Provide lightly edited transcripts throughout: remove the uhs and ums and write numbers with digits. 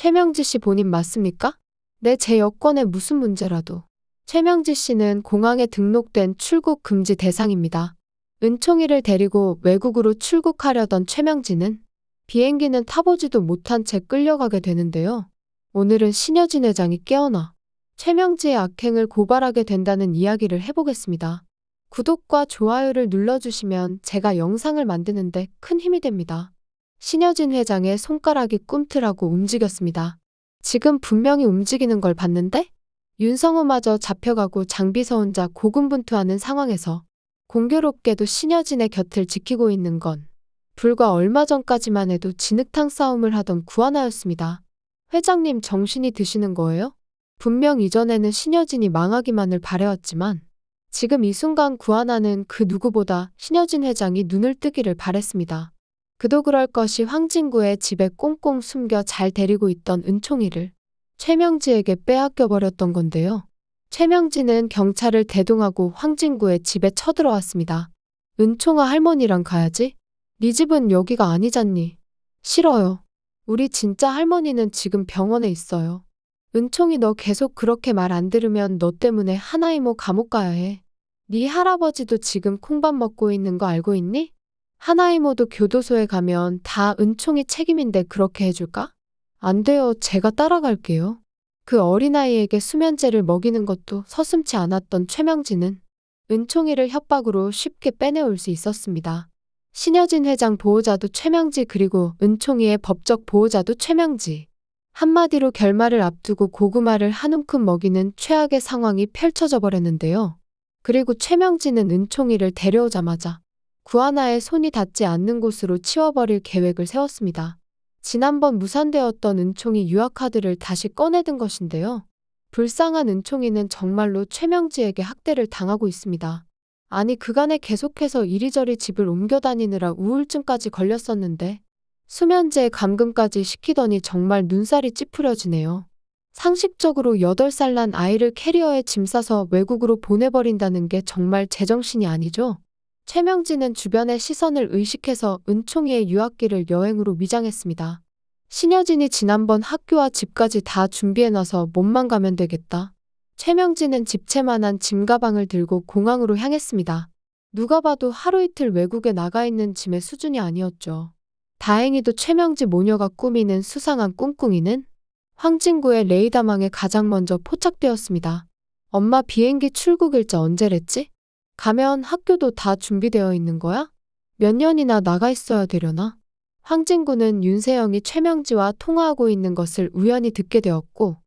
최명지 씨 본인 맞습니까? 네, 제 여권에 무슨 문제라도. 최명지 씨는 공항에 등록된 출국 금지 대상입니다. 은총이를 데리고 외국으로 출국하려던 최명지는 비행기는 타보지도 못한 채 끌려가게 되는데요. 오늘은 신여진 회장이 깨어나 최명지의 악행을 고발하게 된다는 이야기를 해보겠습니다. 구독과 좋아요를 눌러주시면 제가 영상을 만드는데 큰 힘이 됩니다. 신여진 회장의 손가락이 꿈틀하고 움직였습니다. 지금 분명히 움직이는 걸 봤는데? 윤성호마저 잡혀가고 장비서 혼자 고군분투하는 상황에서 공교롭게도 신여진의 곁을 지키고 있는 건 불과 얼마 전까지만 해도 진흙탕 싸움을 하던 구하나였습니다. 회장님 정신이 드시는 거예요? 분명 이전에는 신여진이 망하기만을 바래왔지만 지금 이 순간 구하나는 그 누구보다 신여진 회장이 눈을 뜨기를 바랬습니다. 그도 그럴 것이 황진구의 집에 꽁꽁 숨겨 잘 데리고 있던 은총이를 최명지에게 빼앗겨버렸던 건데요. 최명지는 경찰을 대동하고 황진구의 집에 쳐들어왔습니다. 은총아, 할머니랑 가야지. 네 집은 여기가 아니잖니. 싫어요. 우리 진짜 할머니는 지금 병원에 있어요. 은총이, 너 계속 그렇게 말 안 들으면 너 때문에 하나이모 감옥 가야 해. 네 할아버지도 지금 콩밥 먹고 있는 거 알고 있니? 하나이모도 교도소에 가면 다 은총이 책임인데 그렇게 해줄까? 안 돼요. 제가 따라갈게요. 그 어린아이에게 수면제를 먹이는 것도 서슴지 않았던 최명지는 은총이를 협박으로 쉽게 빼내올 수 있었습니다. 신여진 회장 보호자도 최명지, 그리고 은총이의 법적 보호자도 최명지. 한마디로 결말을 앞두고 고구마를 한 움큼 먹이는 최악의 상황이 펼쳐져 버렸는데요. 그리고 최명지는 은총이를 데려오자마자 구하나의 손이 닿지 않는 곳으로 치워버릴 계획을 세웠습니다. 지난번 무산되었던 은총이 유학카드를 다시 꺼내든 것인데요. 불쌍한 은총이는 정말로 최명지에게 학대를 당하고 있습니다. 아니, 그간에 계속해서 이리저리 집을 옮겨 다니느라 우울증까지 걸렸었는데 수면제 감금까지 시키더니 정말 눈살이 찌푸려지네요. 상식적으로 8살 난 아이를 캐리어에 짐 싸서 외국으로 보내버린다는 게 정말 제정신이 아니죠? 최명지는 주변의 시선을 의식해서 은총이의 유학기를 여행으로 위장했습니다. 신여진이 지난번 학교와 집까지 다 준비해놔서 몸만 가면 되겠다. 최명지는 집채만한 짐가방을 들고 공항으로 향했습니다. 누가 봐도 하루 이틀 외국에 나가 있는 짐의 수준이 아니었죠. 다행히도 최명지 모녀가 꾸미는 수상한 꿍꿍이는 황진구의 레이더망에 가장 먼저 포착되었습니다. 엄마, 비행기 출국 일자 언제랬지? 가면 학교도 다 준비되어 있는 거야? 몇 년이나 나가 있어야 되려나? 황진구는 윤세영이 최명지와 통화하고 있는 것을 우연히 듣게 되었고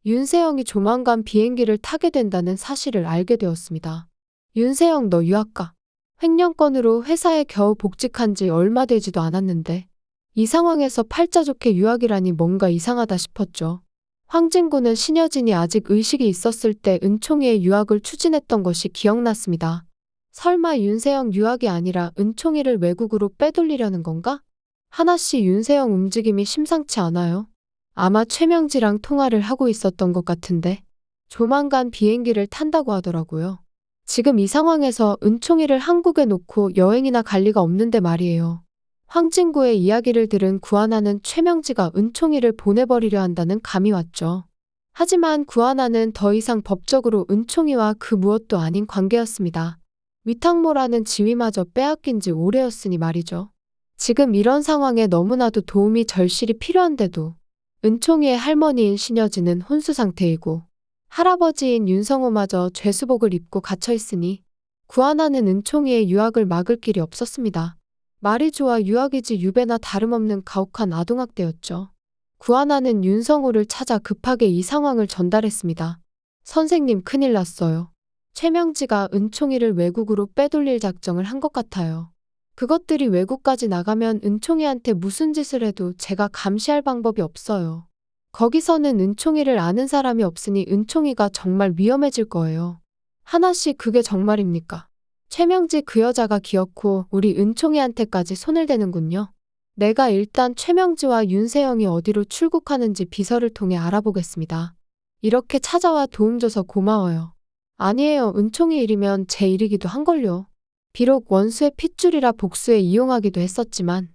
윤세영이 조만간 비행기를 타게 된다는 사실을 알게 되었습니다. 윤세영, 너 유학 가. 횡령건으로 회사에 겨우 복직한 지 얼마 되지도 않았는데 이 상황에서 팔자 좋게 유학이라니 뭔가 이상하다 싶었죠. 황진구는 신여진이 아직 의식이 있었을 때 은총이의 유학을 추진했던 것이 기억났습니다. 설마 윤세영 유학이 아니라 은총이를 외국으로 빼돌리려는 건가? 하나씨, 윤세영 움직임이 심상치 않아요. 아마 최명지랑 통화를 하고 있었던 것 같은데 조만간 비행기를 탄다고 하더라고요. 지금 이 상황에서 은총이를 한국에 놓고 여행이나 갈 리가 없는데 말이에요. 황진구의 이야기를 들은 구하나는 최명지가 은총이를 보내버리려 한다는 감이 왔죠. 하지만 구하나는 더 이상 법적으로 은총이와 그 무엇도 아닌 관계였습니다. 위탁모라는 지위마저 빼앗긴 지 오래였으니 말이죠. 지금 이런 상황에 너무나도 도움이 절실히 필요한데도 은총이의 할머니인 신여진은 혼수 상태이고 할아버지인 윤성호마저 죄수복을 입고 갇혀있으니 구하나는 은총이의 유학을 막을 길이 없었습니다. 말이 좋아 유학이지 유배나 다름없는 가혹한 아동학대였죠. 구하나는 윤성호를 찾아 급하게 이 상황을 전달했습니다. 선생님, 큰일 났어요. 최명지가 은총이를 외국으로 빼돌릴 작정을 한 것 같아요. 그것들이 외국까지 나가면 은총이한테 무슨 짓을 해도 제가 감시할 방법이 없어요. 거기서는 은총이를 아는 사람이 없으니 은총이가 정말 위험해질 거예요. 하나씨, 그게 정말입니까? 최명지 그 여자가 기어코 우리 은총이한테까지 손을 대는군요. 내가 일단 최명지와 윤세영이 어디로 출국하는지 비서를 통해 알아보겠습니다. 이렇게 찾아와 도움 줘서 고마워요. 아니에요. 은총이 일이면 제 일이기도 한걸요. 비록 원수의 핏줄이라 복수에 이용하기도 했었지만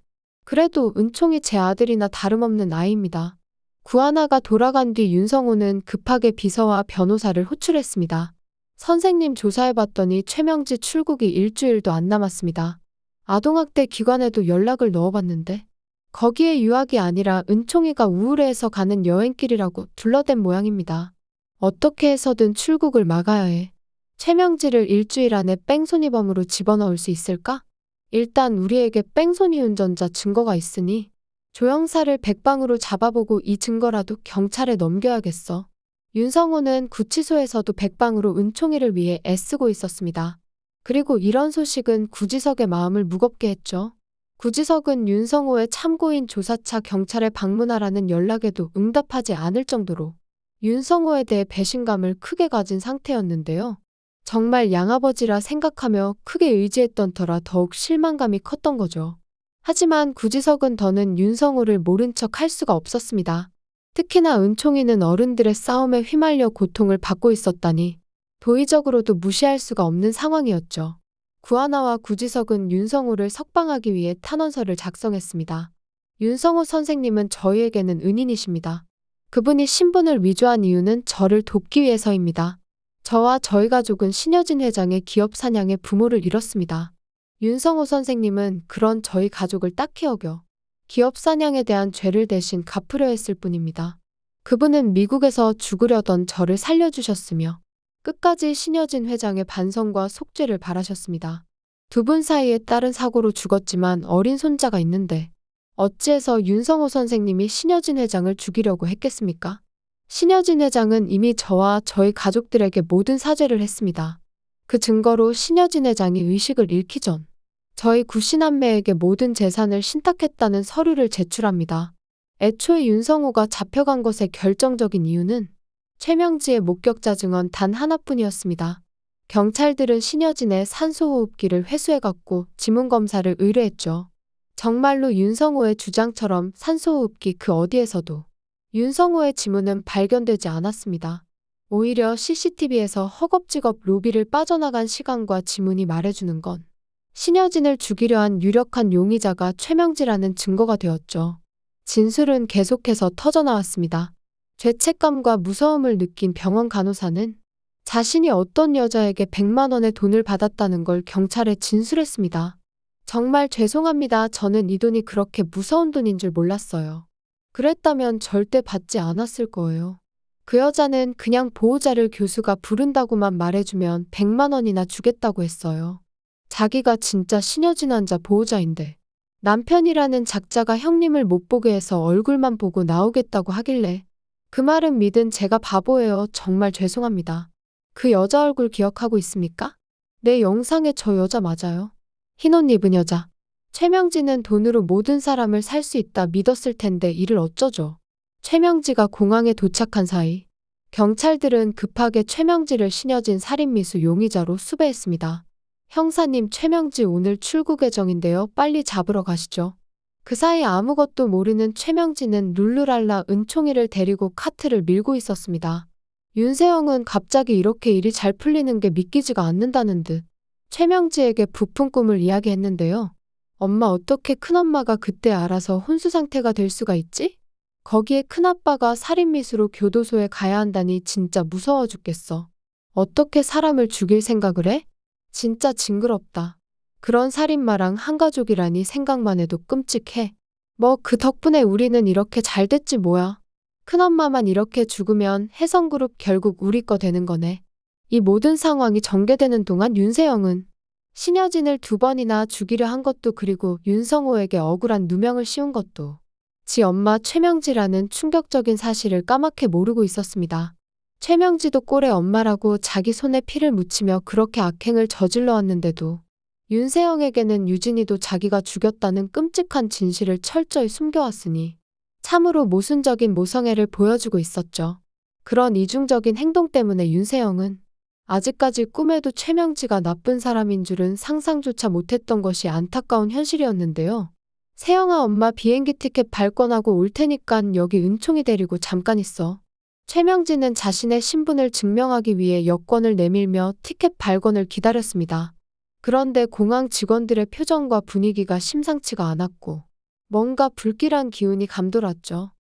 그래도 은총이 제 아들이나 다름없는 아이입니다. 구하나가 돌아간 뒤 윤성호는 급하게 비서와 변호사를 호출했습니다. 선생님 조사해봤더니 최명지 출국이 일주일도 안 남았습니다. 아동학대 기관에도 연락을 넣어봤는데 거기에 유학이 아니라 은총이가 우울해해서 가는 여행길이라고 둘러댄 모양입니다. 어떻게 해서든 출국을 막아야 해. 최명지를 일주일 안에 뺑소니범으로 집어넣을 수 있을까? 일단 우리에게 뺑소니 운전자 증거가 있으니 조영사를 백방으로 잡아보고 이 증거라도 경찰에 넘겨야겠어. 윤성호는 구치소에서도 백방으로 은총이를 위해 애쓰고 있었습니다. 그리고 이런 소식은 구지석의 마음을 무겁게 했죠. 구지석은 윤성호의 참고인 조사차 경찰에 방문하라는 연락에도 응답하지 않을 정도로 윤성호에 대해 배신감을 크게 가진 상태였는데요. 정말 양아버지라 생각하며 크게 의지했던 터라 더욱 실망감이 컸던 거죠. 하지만 구지석은 더는 윤성호를 모른 척 할 수가 없었습니다. 특히나 은총이는 어른들의 싸움에 휘말려 고통을 받고 있었다니 도의적으로도 무시할 수가 없는 상황이었죠. 구하나와 구지석은 윤성호를 석방하기 위해 탄원서를 작성했습니다. 윤성호 선생님은 저희에게는 은인이십니다. 그분이 신분을 위조한 이유는 저를 돕기 위해서입니다. 저와 저희 가족은 신여진 회장의 기업 사냥의 부모를 잃었습니다. 윤성호 선생님은 그런 저희 가족을 딱히 여겨 기업 사냥에 대한 죄를 대신 갚으려 했을 뿐입니다. 그분은 미국에서 죽으려던 저를 살려주셨으며 끝까지 신여진 회장의 반성과 속죄를 바라셨습니다. 두 분 사이에 딸은 사고로 죽었지만 어린 손자가 있는데 어찌해서 윤성호 선생님이 신여진 회장을 죽이려고 했겠습니까? 신여진 회장은 이미 저와 저희 가족들에게 모든 사죄를 했습니다. 그 증거로 신여진 회장이 의식을 잃기 전 저희 구신남매에게 모든 재산을 신탁했다는 서류를 제출합니다. 애초에 윤성호가 잡혀간 것의 결정적인 이유는 최명지의 목격자 증언 단 하나뿐이었습니다. 경찰들은 신여진의 산소호흡기를 회수해갖고 지문검사를 의뢰했죠. 정말로 윤성호의 주장처럼 산소호흡기 그 어디에서도 윤성호의 지문은 발견되지 않았습니다. 오히려 CCTV에서 허겁지겁 로비를 빠져나간 시간과 지문이 말해주는 건 신여진을 죽이려 한 유력한 용의자가 최명지라는 증거가 되었죠. 진술은 계속해서 터져나왔습니다. 죄책감과 무서움을 느낀 병원 간호사는 자신이 어떤 여자에게 100만 원의 돈을 받았다는 걸 경찰에 진술했습니다. 정말 죄송합니다. 저는 이 돈이 그렇게 무서운 돈인 줄 몰랐어요. 그랬다면 절대 받지 않았을 거예요. 그 여자는 그냥 보호자를 교수가 부른다고만 말해주면 100만 원이나 주겠다고 했어요. 자기가 진짜 신여진 환자 보호자인데 남편이라는 작자가 형님을 못 보게 해서 얼굴만 보고 나오겠다고 하길래 그 말은 믿은 제가 바보예요. 정말 죄송합니다. 그 여자 얼굴 기억하고 있습니까? 내 영상에 저 여자 맞아요. 흰옷 입은 여자. 최명지는 돈으로 모든 사람을 살 수 있다 믿었을 텐데 이를 어쩌죠. 최명지가 공항에 도착한 사이 경찰들은 급하게 최명지를 신여진 살인미수 용의자로 수배했습니다. 형사님, 최명지 오늘 출국 예정인데요. 빨리 잡으러 가시죠. 그 사이 아무것도 모르는 최명지는 룰루랄라 은총이를 데리고 카트를 밀고 있었습니다. 윤세영은 갑자기 이렇게 일이 잘 풀리는 게 믿기지가 않는다는 듯 최명지에게 부푼 꿈을 이야기했는데요. 엄마, 어떻게 큰엄마가 그때 알아서 혼수 상태가 될 수가 있지? 거기에 큰아빠가 살인미수로 교도소에 가야 한다니 진짜 무서워 죽겠어. 어떻게 사람을 죽일 생각을 해? 진짜 징그럽다. 그런 살인마랑 한가족이라니 생각만 해도 끔찍해. 뭐 그 덕분에 우리는 이렇게 잘 됐지 뭐야. 큰엄마만 이렇게 죽으면 혜성그룹 결국 우리 거 되는 거네. 이 모든 상황이 전개되는 동안 윤세영은 신여진을 2번이나 죽이려 한 것도 그리고 윤성호에게 억울한 누명을 씌운 것도 지 엄마 최명지라는 충격적인 사실을 까맣게 모르고 있었습니다. 최명지도 꼴의 엄마라고 자기 손에 피를 묻히며 그렇게 악행을 저질러 왔는데도 윤세영에게는 유진이도 자기가 죽였다는 끔찍한 진실을 철저히 숨겨왔으니 참으로 모순적인 모성애를 보여주고 있었죠. 그런 이중적인 행동 때문에 윤세영은 아직까지 꿈에도 최명지가 나쁜 사람인 줄은 상상조차 못했던 것이 안타까운 현실이었는데요. 세영아, 엄마 비행기 티켓 발권하고 올 테니깐 여기 은총이 데리고 잠깐 있어. 최명지는 자신의 신분을 증명하기 위해 여권을 내밀며 티켓 발권을 기다렸습니다. 그런데 공항 직원들의 표정과 분위기가 심상치가 않았고 뭔가 불길한 기운이 감돌았죠.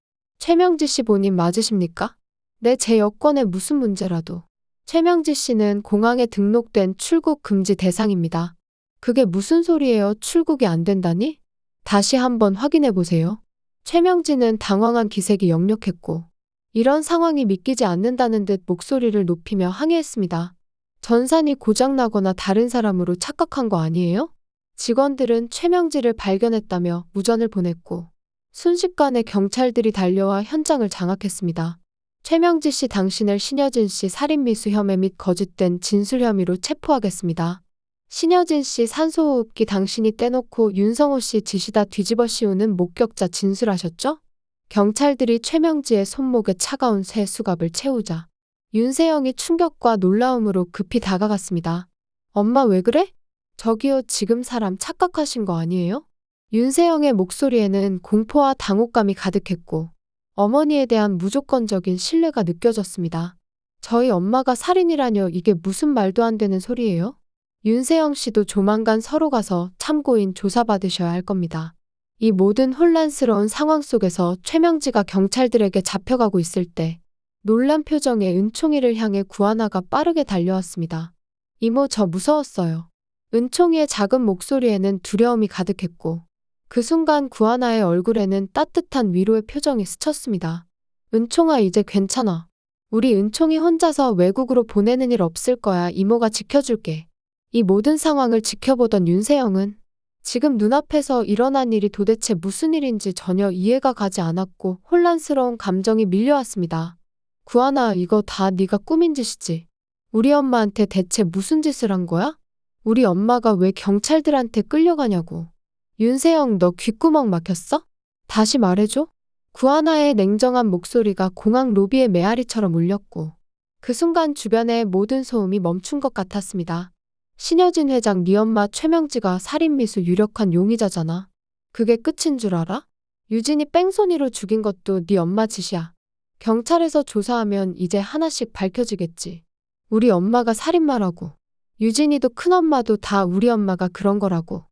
최명지 씨 본인 맞으십니까? 네, 제 여권에 무슨 문제라도. 최명지 씨는 공항에 등록된 출국 금지 대상입니다. 그게 무슨 소리예요? 출국이 안 된다니? 다시 한번 확인해 보세요. 최명지는 당황한 기색이 역력했고, 이런 상황이 믿기지 않는다는 듯 목소리를 높이며 항의했습니다. 전산이 고장나거나 다른 사람으로 착각한 거 아니에요? 직원들은 최명지를 발견했다며 무전을 보냈고, 순식간에 경찰들이 달려와 현장을 장악했습니다. 최명지 씨 당신을 신여진 씨 살인미수 혐의 및 거짓된 진술 혐의로 체포하겠습니다. 신여진 씨 산소호흡기 당신이 떼놓고 윤성호 씨 지시다 뒤집어 씌우는 목격자 진술하셨죠? 경찰들이 최명지의 손목에 차가운 새 수갑을 채우자 윤세영이 충격과 놀라움으로 급히 다가갔습니다. 엄마 왜 그래? 저기요, 지금 사람 착각하신 거 아니에요? 윤세영의 목소리에는 공포와 당혹감이 가득했고 어머니에 대한 무조건적인 신뢰가 느껴졌습니다. 저희 엄마가 살인이라뇨? 이게 무슨 말도 안 되는 소리예요? 윤세영 씨도 조만간 서로 가서 참고인 조사받으셔야 할 겁니다. 이 모든 혼란스러운 상황 속에서 최명지가 경찰들에게 잡혀가고 있을 때 놀란 표정의 은총이를 향해 구하나가 빠르게 달려왔습니다. 이모, 저 무서웠어요. 은총이의 작은 목소리에는 두려움이 가득했고 그 순간 구하나의 얼굴에는 따뜻한 위로의 표정이 스쳤습니다. 은총아, 이제 괜찮아. 우리 은총이 혼자서 외국으로 보내는 일 없을 거야. 이모가 지켜줄게. 이 모든 상황을 지켜보던 윤세영은 지금 눈앞에서 일어난 일이 도대체 무슨 일인지 전혀 이해가 가지 않았고 혼란스러운 감정이 밀려왔습니다. 구하나, 이거 다 네가 꾸민 짓이지. 우리 엄마한테 대체 무슨 짓을 한 거야? 우리 엄마가 왜 경찰들한테 끌려가냐고. 윤세영, 너 귓구멍 막혔어? 다시 말해줘. 구하나의 냉정한 목소리가 공항 로비의 메아리처럼 울렸고 그 순간 주변의 모든 소음이 멈춘 것 같았습니다. 신여진 회장, 네 엄마 최명지가 살인미수 유력한 용의자잖아. 그게 끝인 줄 알아? 유진이 뺑소니로 죽인 것도 네 엄마 짓이야. 경찰에서 조사하면 이제 하나씩 밝혀지겠지. 우리 엄마가 살인마라고. 유진이도 큰엄마도 다 우리 엄마가 그런 거라고.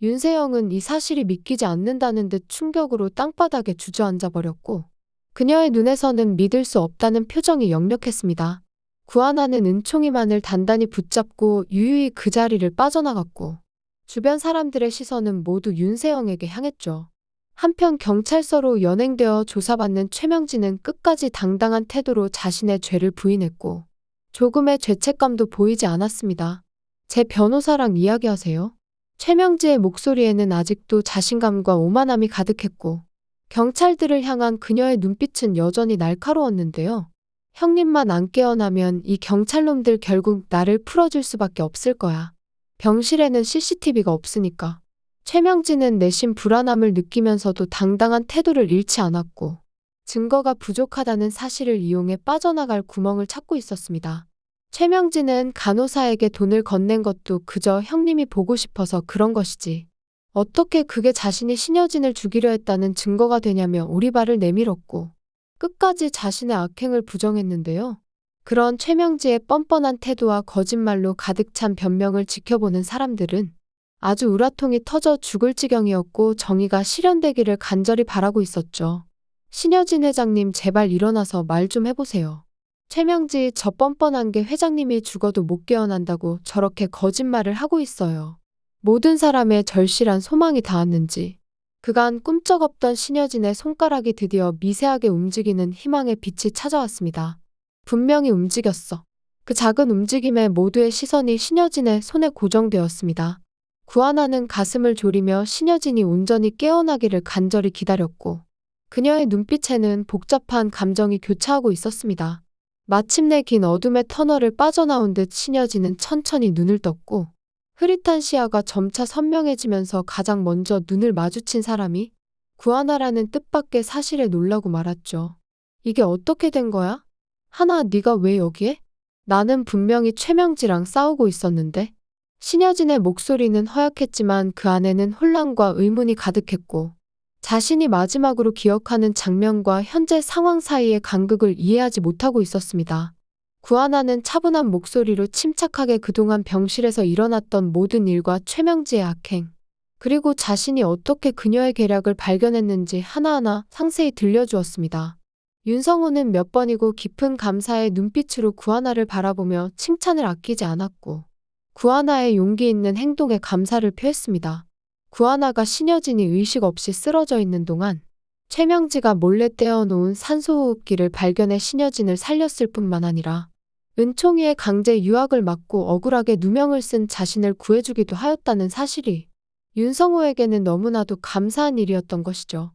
윤세영은 이 사실이 믿기지 않는다는 듯 충격으로 땅바닥에 주저앉아 버렸고 그녀의 눈에서는 믿을 수 없다는 표정이 역력했습니다. 구하나는 은총이만을 단단히 붙잡고 유유히 그 자리를 빠져나갔고 주변 사람들의 시선은 모두 윤세영에게 향했죠. 한편 경찰서로 연행되어 조사받는 최명지는 끝까지 당당한 태도로 자신의 죄를 부인했고 조금의 죄책감도 보이지 않았습니다. 제 변호사랑 이야기하세요. 최명지의 목소리에는 아직도 자신감과 오만함이 가득했고 경찰들을 향한 그녀의 눈빛은 여전히 날카로웠는데요. 형님만 안 깨어나면 이 경찰놈들 결국 나를 풀어줄 수밖에 없을 거야. 병실에는 CCTV가 없으니까. 최명지는 내심 불안함을 느끼면서도 당당한 태도를 잃지 않았고 증거가 부족하다는 사실을 이용해 빠져나갈 구멍을 찾고 있었습니다. 최명지는 간호사에게 돈을 건넨 것도 그저 형님이 보고 싶어서 그런 것이지. 어떻게 그게 자신이 신여진을 죽이려 했다는 증거가 되냐며 오리발을 내밀었고 끝까지 자신의 악행을 부정했는데요. 그런 최명지의 뻔뻔한 태도와 거짓말로 가득 찬 변명을 지켜보는 사람들은 아주 우라통이 터져 죽을 지경이었고 정의가 실현되기를 간절히 바라고 있었죠. 신여진 회장님, 제발 일어나서 말 좀 해보세요. 최명지, 저 뻔뻔한 게 회장님이 죽어도 못 깨어난다고 저렇게 거짓말을 하고 있어요. 모든 사람의 절실한 소망이 닿았는지 그간 꿈쩍없던 신여진의 손가락이 드디어 미세하게 움직이는 희망의 빛이 찾아왔습니다. 분명히 움직였어. 그 작은 움직임에 모두의 시선이 신여진의 손에 고정되었습니다. 구하나는 가슴을 졸이며 신여진이 온전히 깨어나기를 간절히 기다렸고 그녀의 눈빛에는 복잡한 감정이 교차하고 있었습니다. 마침내 긴 어둠의 터널을 빠져나온 듯 신여진은 천천히 눈을 떴고 흐릿한 시야가 점차 선명해지면서 가장 먼저 눈을 마주친 사람이 구하나라는 뜻밖의 사실에 놀라고 말았죠. 이게 어떻게 된 거야? 하나, 네가 왜 여기에? 나는 분명히 최명지랑 싸우고 있었는데. 신여진의 목소리는 허약했지만 그 안에는 혼란과 의문이 가득했고 자신이 마지막으로 기억하는 장면과 현재 상황 사이의 간극을 이해하지 못하고 있었습니다. 구하나는 차분한 목소리로 침착하게 그동안 병실에서 일어났던 모든 일과 최명지의 악행, 그리고 자신이 어떻게 그녀의 계략을 발견했는지 하나하나 상세히 들려주었습니다. 윤성호는 몇 번이고 깊은 감사의 눈빛으로 구하나를 바라보며 칭찬을 아끼지 않았고 구하나의 용기 있는 행동에 감사를 표했습니다. 구하나가 신여진이 의식 없이 쓰러져 있는 동안 최명지가 몰래 떼어놓은 산소호흡기를 발견해 신여진을 살렸을 뿐만 아니라 은총이의 강제 유학을 막고 억울하게 누명을 쓴 자신을 구해주기도 하였다는 사실이 윤성호에게는 너무나도 감사한 일이었던 것이죠.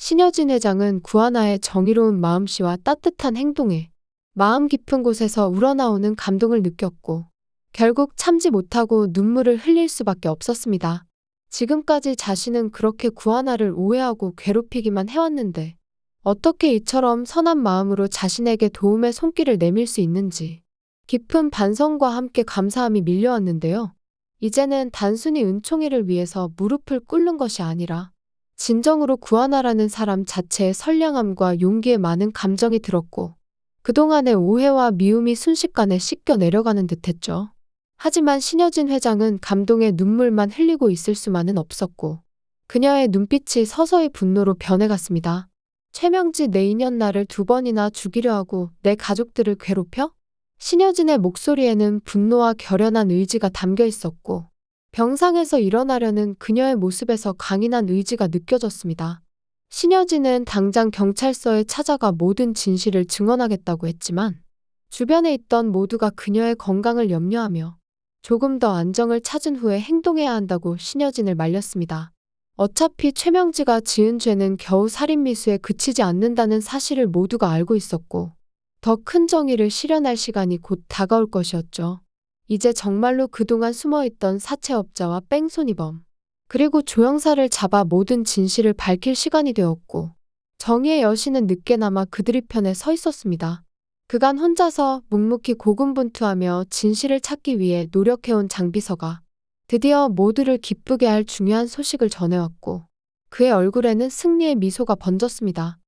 신여진 회장은 구하나의 정의로운 마음씨와 따뜻한 행동에 마음 깊은 곳에서 우러나오는 감동을 느꼈고 결국 참지 못하고 눈물을 흘릴 수밖에 없었습니다. 지금까지 자신은 그렇게 구하나를 오해하고 괴롭히기만 해왔는데 어떻게 이처럼 선한 마음으로 자신에게 도움의 손길을 내밀 수 있는지 깊은 반성과 함께 감사함이 밀려왔는데요. 이제는 단순히 은총이를 위해서 무릎을 꿇는 것이 아니라 진정으로 구하나라는 사람 자체의 선량함과 용기에 많은 감정이 들었고 그동안의 오해와 미움이 순식간에 씻겨 내려가는 듯했죠. 하지만 신여진 회장은 감동의 눈물만 흘리고 있을 수만은 없었고 그녀의 눈빛이 서서히 분노로 변해갔습니다. 최명지 내 인연 나를 2번이나 죽이려 하고 내 가족들을 괴롭혀? 신여진의 목소리에는 분노와 결연한 의지가 담겨 있었고 병상에서 일어나려는 그녀의 모습에서 강인한 의지가 느껴졌습니다. 신여진은 당장 경찰서에 찾아가 모든 진실을 증언하겠다고 했지만 주변에 있던 모두가 그녀의 건강을 염려하며 조금 더 안정을 찾은 후에 행동해야 한다고 신여진을 말렸습니다. 어차피 최명지가 지은 죄는 겨우 살인미수에 그치지 않는다는 사실을 모두가 알고 있었고 더 큰 정의를 실현할 시간이 곧 다가올 것이었죠. 이제 정말로 그동안 숨어있던 사채업자와 뺑소니범 그리고 조영사를 잡아 모든 진실을 밝힐 시간이 되었고 정의의 여신은 늦게나마 그들의 편에 서 있었습니다. 그간 혼자서 묵묵히 고군분투하며 진실을 찾기 위해 노력해온 장비서가 드디어 모두를 기쁘게 할 중요한 소식을 전해왔고 그의 얼굴에는 승리의 미소가 번졌습니다.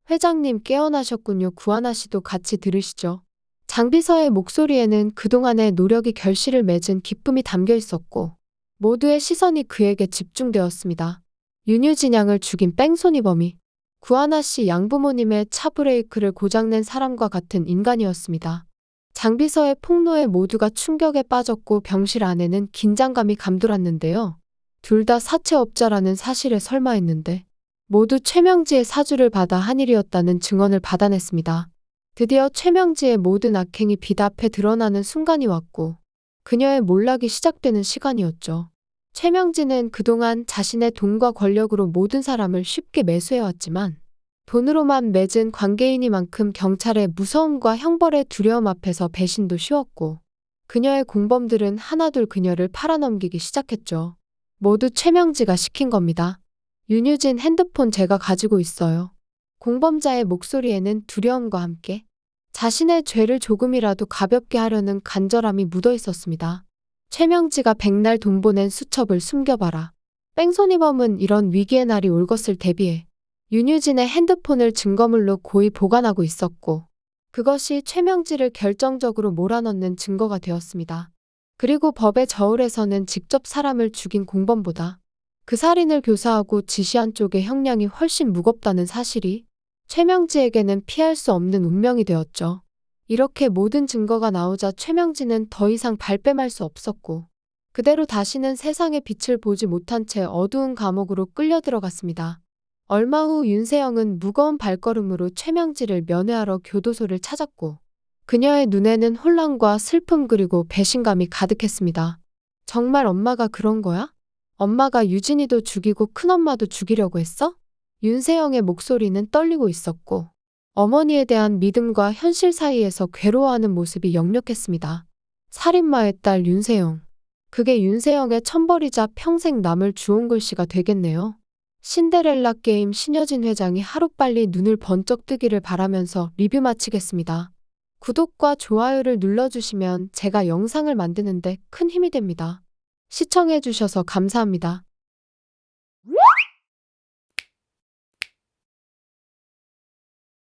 회장님 깨어나셨군요. 구하나 씨도 같이 들으시죠. 장비서의 목소리에는 그동안의 노력이 결실을 맺은 기쁨이 담겨 있었고 모두의 시선이 그에게 집중되었습니다. 윤유진 양을 죽인 뺑소니범이 구하나 씨 양부모님의 차 브레이크를 고장낸 사람과 같은 인간이었습니다. 장비서의 폭로에 모두가 충격에 빠졌고 병실 안에는 긴장감이 감돌았는데요. 둘 다 사채업자라는 사실에 설마했는데 모두 최명지의 사주를 받아 한 일이었다는 증언을 받아냈습니다. 드디어 최명지의 모든 악행이 비답해 드러나는 순간이 왔고 그녀의 몰락이 시작되는 시간이었죠. 최명지는 그동안 자신의 돈과 권력으로 모든 사람을 쉽게 매수해왔지만 돈으로만 맺은 관계이니만큼 경찰의 무서움과 형벌의 두려움 앞에서 배신도 쉬웠고 그녀의 공범들은 하나둘 그녀를 팔아넘기기 시작했죠. 모두 최명지가 시킨 겁니다. 윤유진 핸드폰 제가 가지고 있어요. 공범자의 목소리에는 두려움과 함께 자신의 죄를 조금이라도 가볍게 하려는 간절함이 묻어 있었습니다. 최명지가 백날 돈 보낸 수첩을 숨겨봐라. 뺑소니범은 이런 위기의 날이 올 것을 대비해 윤유진의 핸드폰을 증거물로 고이 보관하고 있었고 그것이 최명지를 결정적으로 몰아넣는 증거가 되었습니다. 그리고 법의 저울에서는 직접 사람을 죽인 공범보다 그 살인을 교사하고 지시한 쪽의 형량이 훨씬 무겁다는 사실이 최명지에게는 피할 수 없는 운명이 되었죠. 이렇게 모든 증거가 나오자 최명지는 더 이상 발뺌할 수 없었고 그대로 다시는 세상의 빛을 보지 못한 채 어두운 감옥으로 끌려 들어갔습니다. 얼마 후 윤세영은 무거운 발걸음으로 최명지를 면회하러 교도소를 찾았고 그녀의 눈에는 혼란과 슬픔 그리고 배신감이 가득했습니다. 정말 엄마가 그런 거야? 엄마가 유진이도 죽이고 큰엄마도 죽이려고 했어? 윤세영의 목소리는 떨리고 있었고 어머니에 대한 믿음과 현실 사이에서 괴로워하는 모습이 역력했습니다. 살인마의 딸 윤세영. 그게 윤세영의 천벌이자 평생 남을 주온 글씨가 되겠네요. 신데렐라 게임 신여진 회장이 하루빨리 눈을 번쩍 뜨기를 바라면서 리뷰 마치겠습니다. 구독과 좋아요를 눌러주시면 제가 영상을 만드는데 큰 힘이 됩니다. 시청해주셔서 감사합니다.